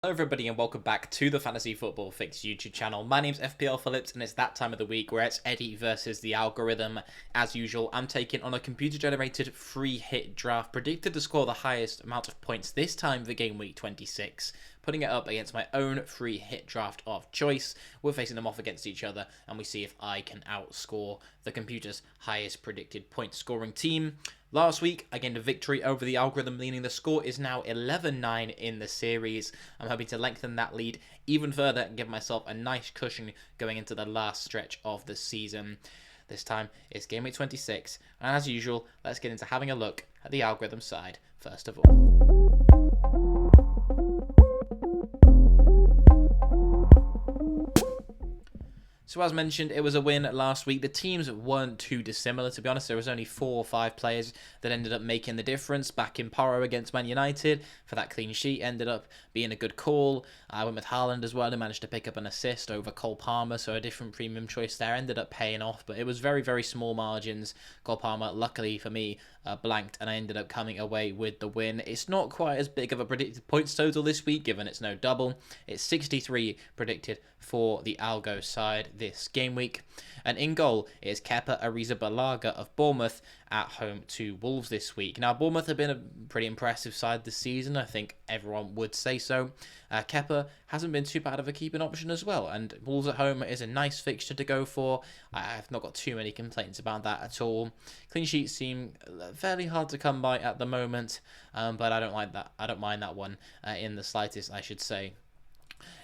Hello everybody and welcome back to the Fantasy Football Fix YouTube channel. My name's FPL Phillips and it's that time of the week where it's Eddie versus the algorithm. As usual, I'm taking on a computer-generated free hit draft predicted to score the highest amount of points this time for Game Week 26. Putting it up against my own free hit draft of choice. We're facing them off against each other and we see if I can outscore the computer's highest predicted point scoring team. Last week, I gained a victory over the algorithm, meaning the score is now 11-9 in the series. I'm hoping to lengthen that lead even further and give myself a nice cushion going into the last stretch of the season. This time, it's Game Week 26, and as usual, let's get into having a look at the algorithm side first of all. So as mentioned, it was a win last week. The teams weren't too dissimilar, to be honest. There was only 4 or 5 players that ended up making the difference. Back in Porro against Man United for that clean sheet ended up being a good call. I went with Haaland as well and managed to pick up an assist over Cole Palmer, so a different premium choice there. Ended up paying off, but it was very, very small margins. Cole Palmer, luckily for me, blanked, and I ended up coming away with the win. It's not quite as big of a predicted points total this week, given it's no double. It's 63 predicted for the algo side this game week. And in goal is Kepa Arrizabalaga of Bournemouth at home to Wolves this week. Now, Bournemouth have been a pretty impressive side this season. I think everyone would say so. Kepa hasn't been too bad of a keeping option as well. And Wolves at home is a nice fixture to go for. I've not got too many complaints about that at all. Clean sheets seem fairly hard to come by at the moment, but I don't like that. I don't mind that one in the slightest, I should say.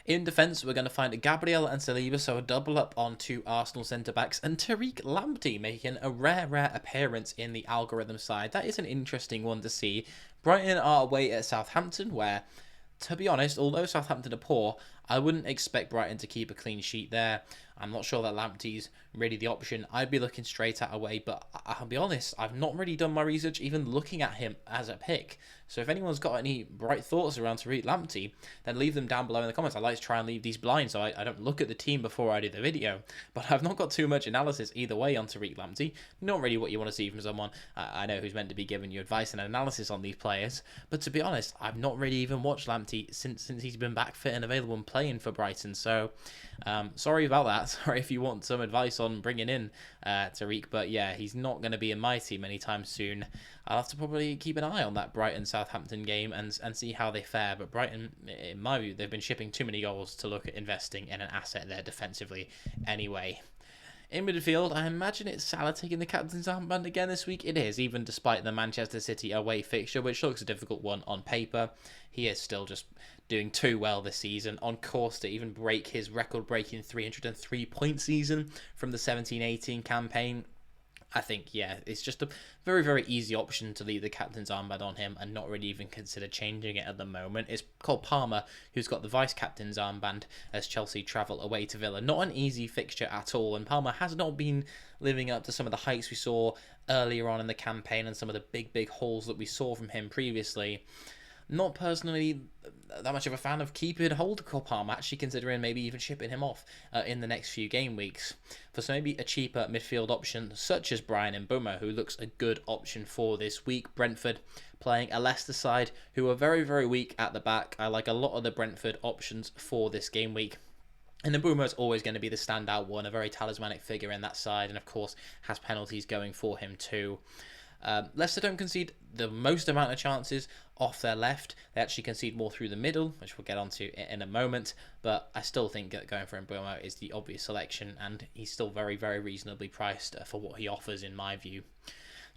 In defence, we're going to find Gabriel and Saliba, so a double up on 2 Arsenal centre-backs, and Tariq Lamptey making a rare appearance in the algorithm side. That is an interesting one to see. Brighton are away at Southampton, where, to be honest, although Southampton are poor, I wouldn't expect Brighton to keep a clean sheet there. I'm not sure that Lamptey's really the option. I'd be looking straight at away, but I'll be honest, I've not really done my research even looking at him as a pick. So if anyone's got any bright thoughts around Tariq Lamptey, then leave them down below in the comments. I like to try and leave these blind so I don't look at the team before I do the video. But I've not got too much analysis either way on Tariq Lamptey. Not really what you want to see from someone I know who's meant to be giving you advice and analysis on these players. But to be honest, I've not really even watched Lamptey since he's been back fit and available and playing for Brighton. So sorry about that. Sorry if you want some advice on bringing in Tariq. But yeah, he's not going to be in my team anytime soon. I'll have to probably keep an eye on that Brighton-Southampton game and see how they fare. But Brighton, in my view, they've been shipping too many goals to look at investing in an asset there defensively anyway. In midfield, I imagine it's Salah taking the captain's armband again this week. It is, even despite the Manchester City away fixture, which looks a difficult one on paper. He is still just doing too well this season, on course to even break his record-breaking 303-point season from the 17-18 campaign. I think, yeah, it's just a very, very easy option to leave the captain's armband on him and not really even consider changing it at the moment. It's Cole Palmer who's got the vice-captain's armband as Chelsea travel away to Villa. Not an easy fixture at all, and Palmer has not been living up to some of the heights we saw earlier on in the campaign and some of the big hauls that we saw from him previously. Not personally that much of a fan of keeping hold of Cole Palmer, actually considering maybe even shipping him off in the next few game weeks for maybe a cheaper midfield option such as Brian Mbeumo, who looks a good option for this week. Brentford playing a Leicester side who are very, very weak at the back. I like a lot of the Brentford options for this game week. And Mbeumo is always going to be the standout one, a very talismanic figure in that side, and of course has penalties going for him too. Leicester don't concede the most amount of chances off their left. They actually concede more through the middle, which we'll get onto in a moment. But I still think that going for Mbeumo is the obvious selection, and he's still very, very reasonably priced for what he offers in my view.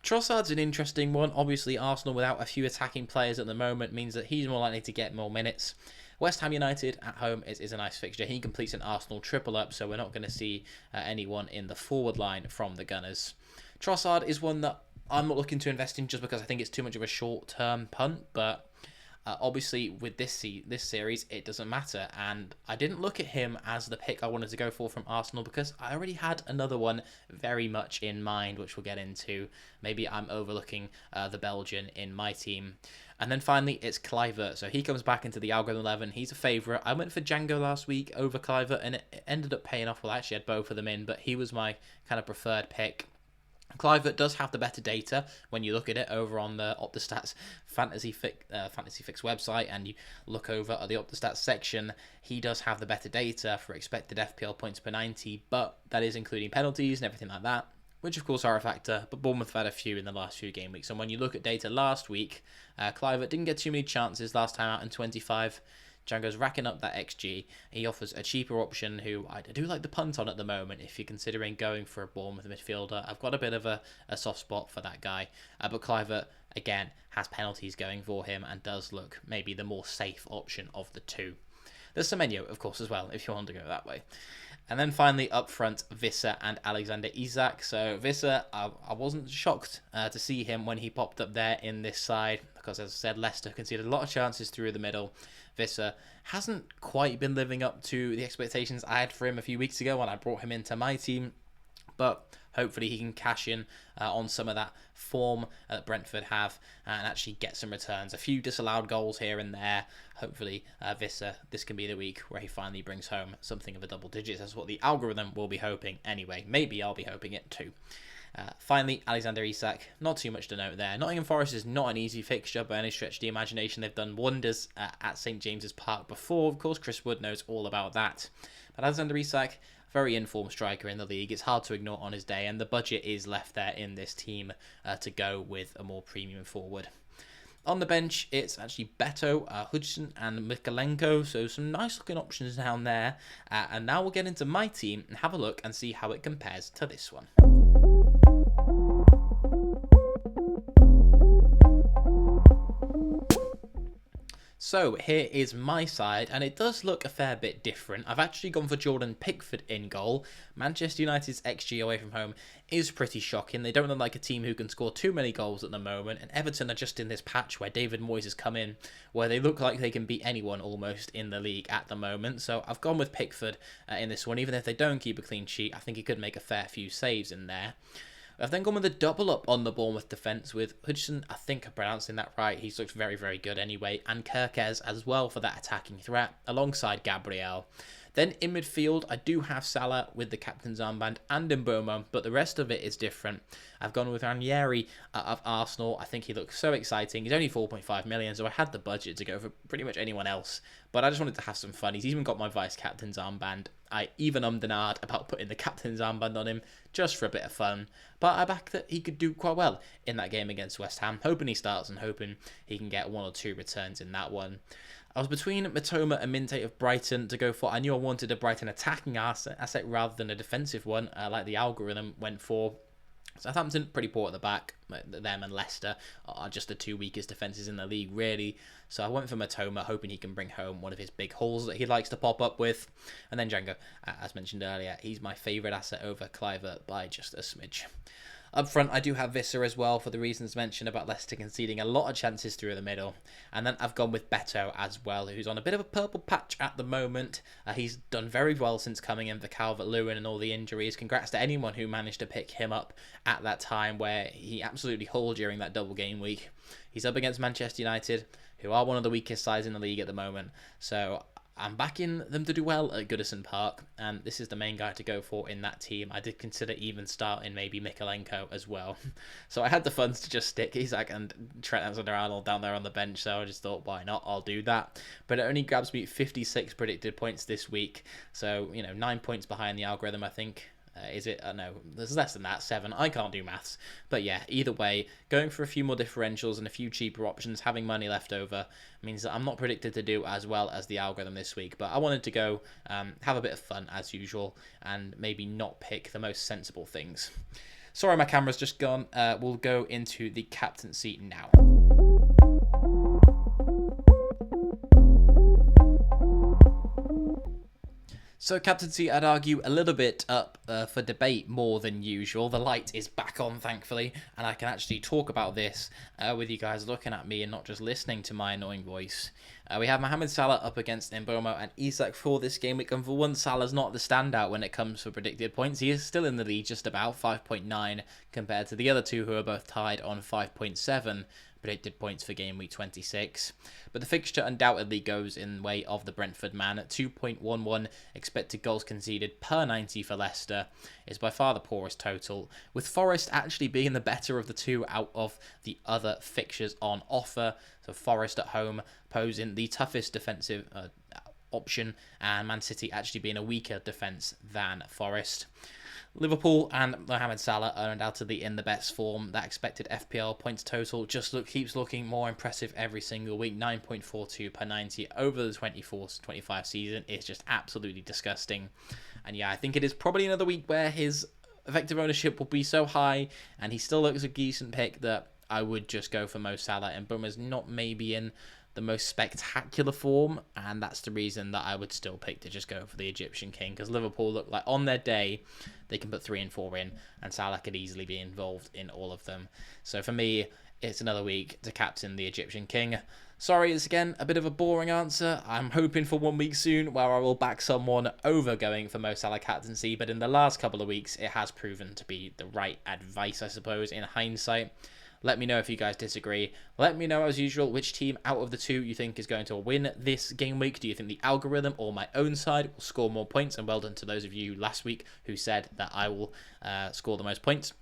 Trossard's an interesting one. Obviously, Arsenal without a few attacking players at the moment means that he's more likely to get more minutes. West Ham United at home is a nice fixture. He completes an Arsenal triple up, so we're not going to see anyone in the forward line from the Gunners. Trossard is one that I'm not looking to invest in just because I think it's too much of a short-term punt, but obviously with this series, it doesn't matter, and I didn't look at him as the pick I wanted to go for from Arsenal because I already had another one very much in mind, which we'll get into. Maybe I'm overlooking the Belgian in my team. And then finally, it's Kluivert. So he comes back into the algorithm 11. He's a favourite. I went for Django last week over Kluivert, and it ended up paying off. Well, I actually had both of them in, but he was my kind of preferred pick. Clivert does have the better data when you look at it over on the OptaStats Fantasy Fix website, and you look over at the OptaStats section. He does have the better data for expected FPL points per 90, but that is including penalties and everything like that, which of course are a factor, but Bournemouth have had a few in the last few game weeks. And when you look at data last week, Clivert didn't get too many chances last time out in 25. Django's racking up that XG. He offers a cheaper option who I do like the punt on at the moment if you're considering going for a Bournemouth midfielder. I've got a bit of a soft spot for that guy. But Clivert, again, has penalties going for him and does look maybe the more safe option of the two. There's Semenyo, of course, as well, if you want to go that way. And then finally, up front, Visser and Alexander Isak. So Visser, I wasn't shocked to see him when he popped up there in this side, because as I said, Leicester conceded a lot of chances through the middle. Visser hasn't quite been living up to the expectations I had for him a few weeks ago when I brought him into my team, but hopefully he can cash in on some of that form that Brentford have and actually get some returns. A few disallowed goals here and there. Hopefully Visser, this can be the week where he finally brings home something of a double digits. That's what the algorithm will be hoping anyway. Maybe I'll be hoping it too. Finally, Alexander Isak, not too much to note there. Nottingham Forest is not an easy fixture by any stretch of the imagination. They've done wonders at St James's Park before. Of course, Chris Wood knows all about that. But Alexander Isak, very informed striker in the league. It's hard to ignore on his day, and the budget is left there in this team to go with a more premium forward. On the bench, it's actually Beto, Hudson and Mikalenko, so some nice looking options down there. And now we'll get into my team and have a look and see how it compares to this one. So here is my side, and it does look a fair bit different. I've actually gone for Jordan Pickford in goal. Manchester United's XG away from home is pretty shocking. They don't look like a team who can score too many goals at the moment, and Everton are just in this patch where David Moyes has come in, where they look like they can beat anyone almost in the league at the moment. So I've gone with Pickford in this one. Even if they don't keep a clean sheet, I think he could make a fair few saves in there. I've then gone with a double up on the Bournemouth defence with Hudson. I think I'm pronouncing that right. He's looked very, very good anyway. And Kerkez as well for that attacking threat, alongside Gabriel. Then in midfield, I do have Salah with the captain's armband and Mbeumo, but the rest of it is different. I've gone with Ranieri of Arsenal. I think he looks so exciting. He's only 4.5 million, so I had the budget to go for pretty much anyone else. But I just wanted to have some fun. He's even got my vice-captain's armband. I even ummed about putting the captain's armband on him just for a bit of fun. But I back that he could do quite well in that game against West Ham. Hoping he starts and hoping he can get 1 or 2 returns in that one. I was between Matoma and Minte of Brighton to go for. I knew I wanted a Brighton attacking asset rather than a defensive one, like the algorithm went for. Southampton, pretty poor at the back. Them and Leicester are just the 2 weakest defences in the league, really. So I went for Matoma, hoping he can bring home one of his big hauls that he likes to pop up with. And then Django, as mentioned earlier, he's my favourite asset over Clivert by just a smidge. Up front, I do have Visser as well for the reasons mentioned about Leicester conceding a lot of chances through the middle. And then I've gone with Beto as well, who's on a bit of a purple patch at the moment. He's done very well since coming in for Calvert-Lewin and all the injuries. Congrats to anyone who managed to pick him up at that time where he absolutely hauled during that double game week. He's up against Manchester United, who are one of the weakest sides in the league at the moment. So I'm backing them to do well at Goodison Park, and this is the main guy to go for in that team. I did consider even starting maybe Mikalenko as well. So I had the funds to just stick Isak and Trent Alexander-Arnold down there on the bench, so I just thought, why not? I'll do that. But it only grabs me 56 predicted points this week, so, 9 points behind the algorithm, I think. Is it? No, there's less than that, 7. I can't do maths. But yeah, either way, going for a few more differentials and a few cheaper options, having money left over, means that I'm not predicted to do as well as the algorithm this week. But I wanted to go have a bit of fun as usual and maybe not pick the most sensible things. Sorry, my camera's just gone. We'll go into the captaincy now. So captaincy, I'd argue, a little bit up for debate more than usual. The light is back on, thankfully, and I can actually talk about this with you guys looking at me and not just listening to my annoying voice. We have Mohamed Salah up against Mbeumo and Isak for this game week, and for once, Salah's not the standout when it comes for predicted points. He is still in the lead, just about 5.9, compared to the other two who are both tied on 5.7. predicted points for game week 26. But the fixture undoubtedly goes in the way of the Brentford man. At 2.11 expected goals conceded per 90 for Leicester is by far the poorest total, with Forest actually being the better of the two out of the other fixtures on offer. So Forest at home posing the toughest defensive option, and Man City actually being a weaker defence than Forest. Liverpool and Mohamed Salah are undoubtedly in the best form. That expected FPL points total just keeps looking more impressive every single week. 9.42 per 90 over the 24-25 season is just absolutely disgusting. And yeah, I think it is probably another week where his effective ownership will be so high and he still looks a decent pick that I would just go for Mo Salah. And Boomer's not maybe in the most spectacular form, and that's the reason that I would still pick to just go for the Egyptian King, because Liverpool look like on their day they can put 3 and 4 in, and Salah could easily be involved in all of them. So for me, it's another week to captain the Egyptian King. Sorry, it's again a bit of a boring answer. I'm hoping for 1 week soon where I will back someone over going for Mo Salah captaincy, but in the last couple of weeks it has proven to be the right advice, I suppose, in hindsight. Let me know if you guys disagree. Let me know, as usual, which team out of the two you think is going to win this game week. Do you think the algorithm or my own side will score more points? And well done to those of you last week who said that I will score the most points.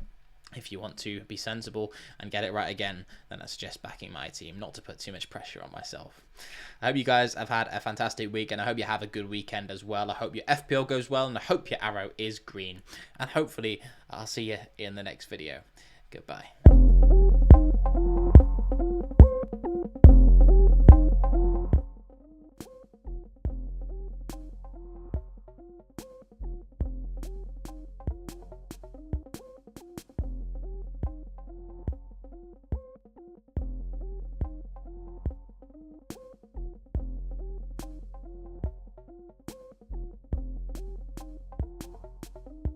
If you want to be sensible and get it right again, then I suggest backing my team, not to put too much pressure on myself. I hope you guys have had a fantastic week, and I hope you have a good weekend as well. I hope your FPL goes well, and I hope your arrow is green. And hopefully, I'll see you in the next video. Goodbye.